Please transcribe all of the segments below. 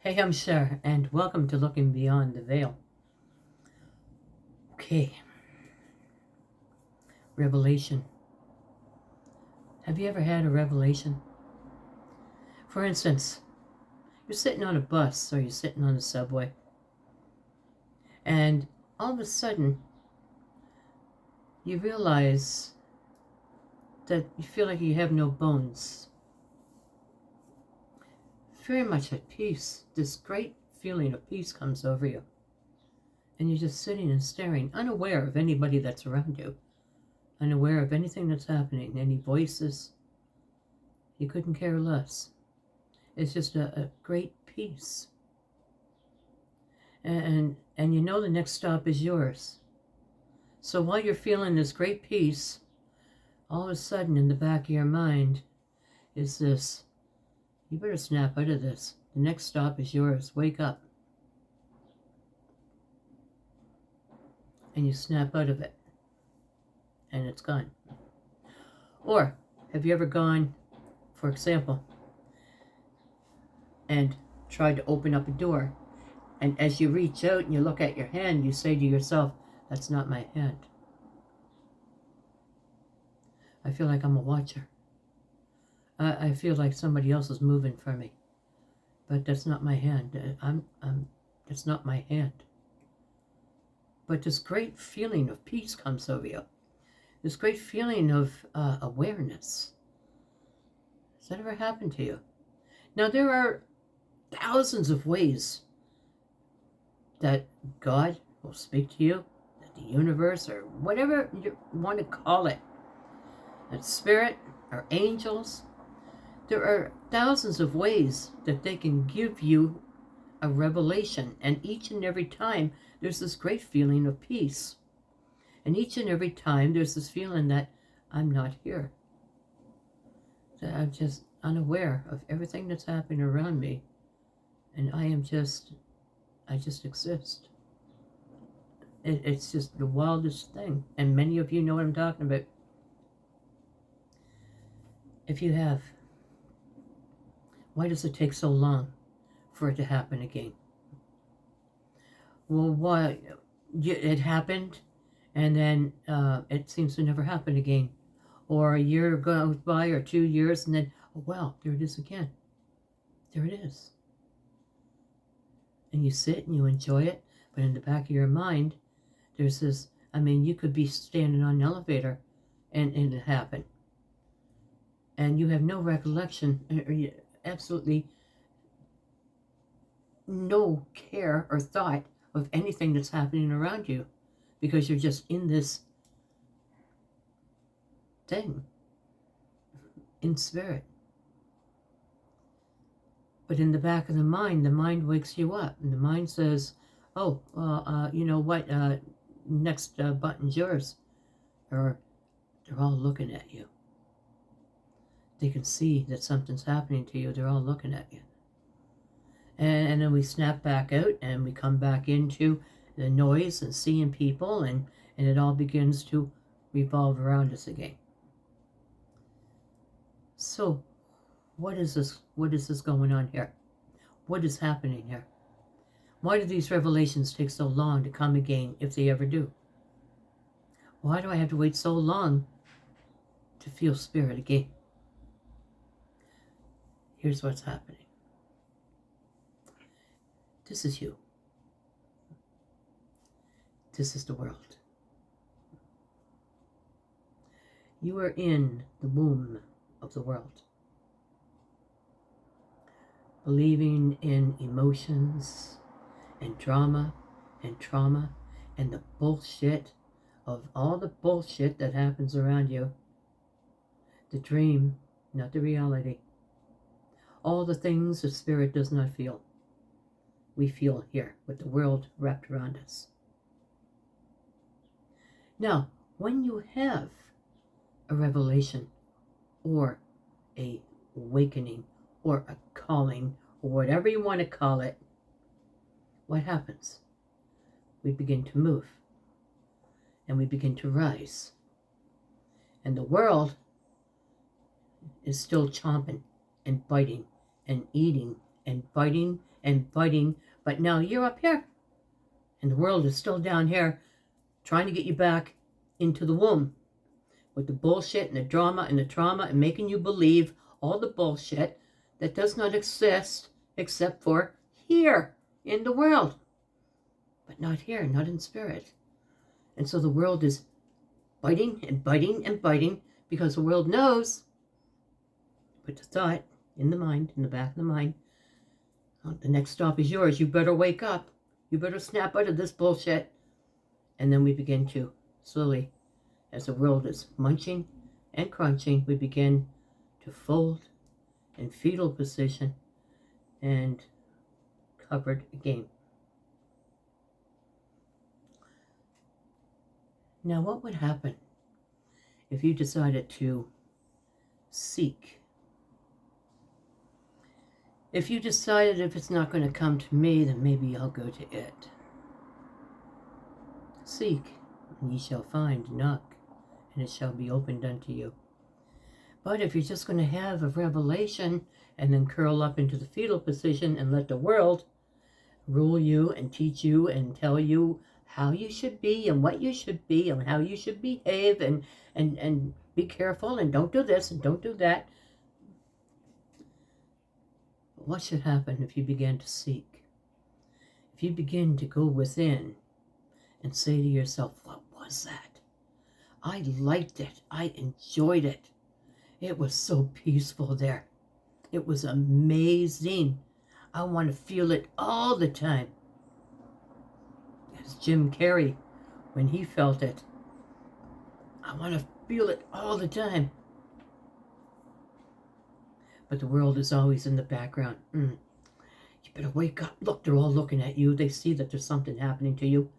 Hey, I'm Cher, and welcome to Looking Beyond the Veil. Okay, revelation. Have you ever had a revelation? For instance, you're sitting on a bus or you're sitting on a subway, and all of a sudden you realize that you feel like you have no bones. Very much at peace. This great feeling of peace comes over you, and you're just sitting and staring, unaware of anybody that's around you, unaware of anything that's happening, any voices. You couldn't care less. It's just a great peace. And you know the next stop is yours. So while you're feeling this great peace, all of a sudden in the back of your mind is this, you better snap out of this. The next stop is yours. Wake up. And you snap out of it. And it's gone. Or have you ever gone, for example, and tried to open up a door, and as you reach out and you look at your hand, you say to yourself, that's not my hand. I feel like I'm a watcher. I feel like somebody else is moving for me, but that's not my hand. That's not my hand. But this great feeling of peace comes over you. This great feeling of awareness. Has that ever happened to you? Now, there are thousands of ways that God will speak to you, that the universe, or whatever you want to call it, that spirit or angels. There are thousands of ways that they can give you a revelation, and each and every time there's this great feeling of peace. And each and every time there's this feeling that I'm not here, that I'm just unaware of everything that's happening around me, and I just exist. It's just the wildest thing, and many of you know what I'm talking about. If you have, why does it take so long for it to happen again? Well, why? It happened, and then it seems to never happen again. Or a year goes by, or 2 years, and then, oh, wow, there it is again. There it is. And you sit and you enjoy it, but in the back of your mind, there's this, you could be standing on an elevator and it happened. And you have no recollection, or absolutely no care or thought of anything that's happening around you, because you're just in this thing, in spirit. But in the back of the mind wakes you up, and the mind says, oh, you know what, next button's yours. Or they're all looking at you. They can see that something's happening to you. They're all looking at you. And then we snap back out, and we come back into the noise and seeing people, and it all begins to revolve around us again. So, what is this? What is this going on here? What is happening here? Why do these revelations take so long to come again, if they ever do? Why do I have to wait so long to feel spirit again? Here's what's happening. This is you. This is the world. You are in the womb of the world, believing in emotions and drama and trauma and the bullshit of all the bullshit that happens around you. The dream, not the reality. All the things that spirit does not feel, we feel here with the world wrapped around us. Now, when you have a revelation or a awakening or a calling, or whatever you want to call it, what happens? We begin to move, and we begin to rise. And the world is still chomping and biting and eating and biting and fighting, but now you're up here, and the world is still down here, trying to get you back into the womb with the bullshit and the drama and the trauma and making you believe all the bullshit that does not exist except for here in the world, but not here, not in spirit. And so the world is biting and biting and biting because the world knows, put the thought in the mind, in the back of the mind, oh, the next stop is yours. You better wake up. You better snap out of this bullshit. And then we begin to slowly, as the world is munching and crunching, we begin to fold in fetal position and covered again. Now, what would happen if you decided to seek? If you decided if it's not going to come to me, then maybe I'll go to it. Seek, and ye shall find. Knock, and it shall be opened unto you. But if you're just going to have a revelation and then curl up into the fetal position and let the world rule you and teach you and tell you how you should be and what you should be and how you should behave and be careful and don't do this and don't do that. What should happen if you begin to seek? If you begin to go within and say to yourself, what was that? I liked it. I enjoyed it. It was so peaceful there. It was amazing. I want to feel it all the time. As Jim Carrey, when he felt it, I want to feel it all the time. But the world is always in the background. You better wake up. Look, they're all looking at you. They see that there's something happening to you.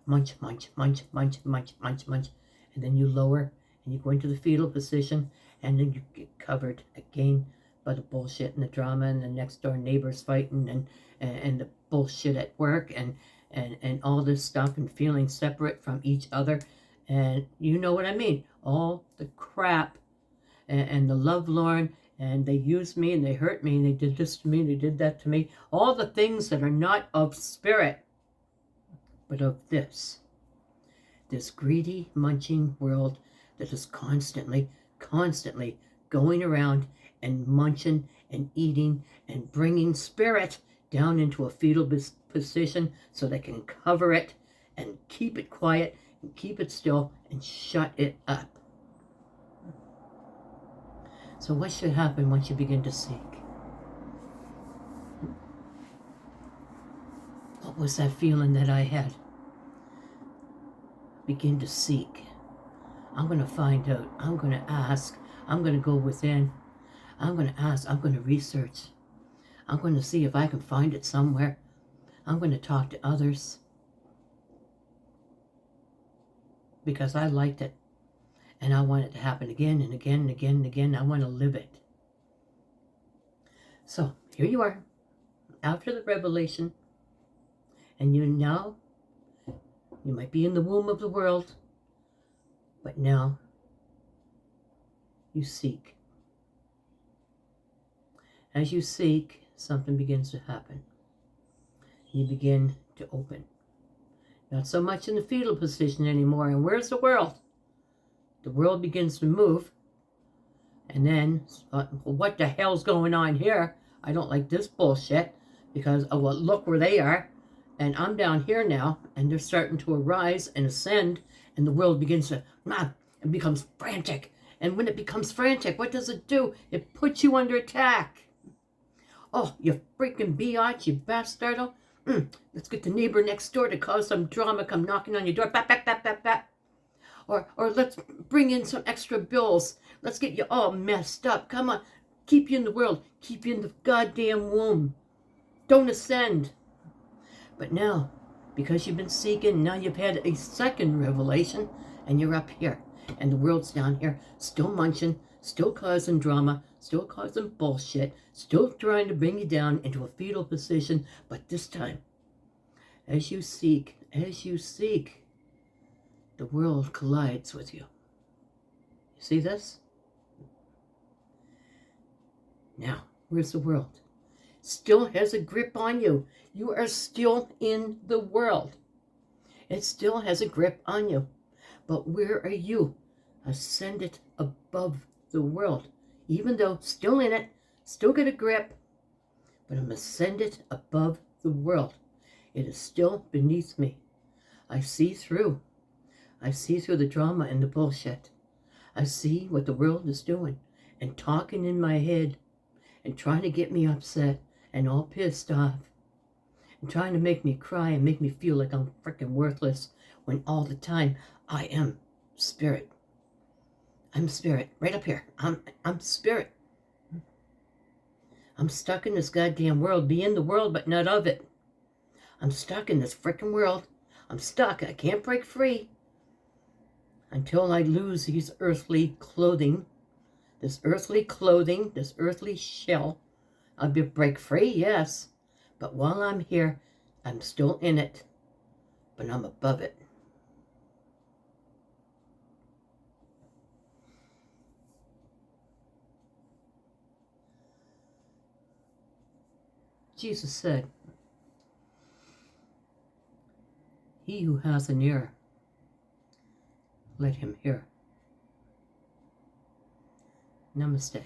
Munch, munch, munch, munch, munch, munch, munch. And then you lower and you go into the fetal position and then you get covered again by the bullshit and the drama and the next door neighbors fighting and the bullshit at work and all this stuff and feeling separate from each other. And you know what I mean. All the crap and the lovelorn. And they used me and they hurt me and they did this to me and they did that to me. All the things that are not of spirit, but of this greedy, munching world that is constantly going around and munching and eating and bringing spirit down into a fetal position so they can cover it and keep it quiet and keep it still and shut it up. So what should happen once you begin to seek? What was that feeling that I had? Begin to seek. I'm going to find out. I'm going to ask. I'm going to go within. I'm going to ask. I'm going to research. I'm going to see if I can find it somewhere. I'm going to talk to others. Because I liked it. And I want it to happen again and again and again and again. I want to live it. So here you are, after the revelation. And you might be in the womb of the world. But now you seek. As you seek, something begins to happen. You begin to open. Not so much in the fetal position anymore. And where's the world? The world begins to move. And then, what the hell's going on here? I don't like this bullshit. Because, oh, well, look where they are. And I'm down here now. And they're starting to arise and ascend. And the world begins to, it becomes frantic. And when it becomes frantic, what does it do? It puts you under attack. Oh, you freaking biatch, you bastardo. Let's get the neighbor next door to cause some drama, come knocking on your door. Bap, bap, bap, bap, bap. Or let's bring in some extra bills. Let's get you all messed up. Come on. Keep you in the world. Keep you in the goddamn womb. Don't ascend. But now, because you've been seeking, now you've had a second revelation, and you're up here. And the world's down here, still munching, still causing drama, still causing bullshit, still trying to bring you down into a fetal position. But this time, as you seek, the world collides with you. You see this? Now, where's the world? still has a grip on you. You are still in the world. It still has a grip on you. But where are you? Ascended above the world. Even though still in it, still got a grip, but I'm ascended above the world. It is still beneath me. I see through. I see through the drama and the bullshit. I see what the world is doing and talking in my head and trying to get me upset and all pissed off and trying to make me cry and make me feel like I'm freaking worthless when all the time I am spirit. I'm spirit. Right up here. I'm spirit. I'm stuck in this goddamn world. Be in the world, but not of it. I'm stuck in this freaking world. I'm stuck. I can't break free until I lose these earthly clothing. This earthly clothing, this earthly shell. I'll break free, yes. But while I'm here, I'm still in it. But I'm above it. Jesus said, "He who has an ear, let him hear." Namaste.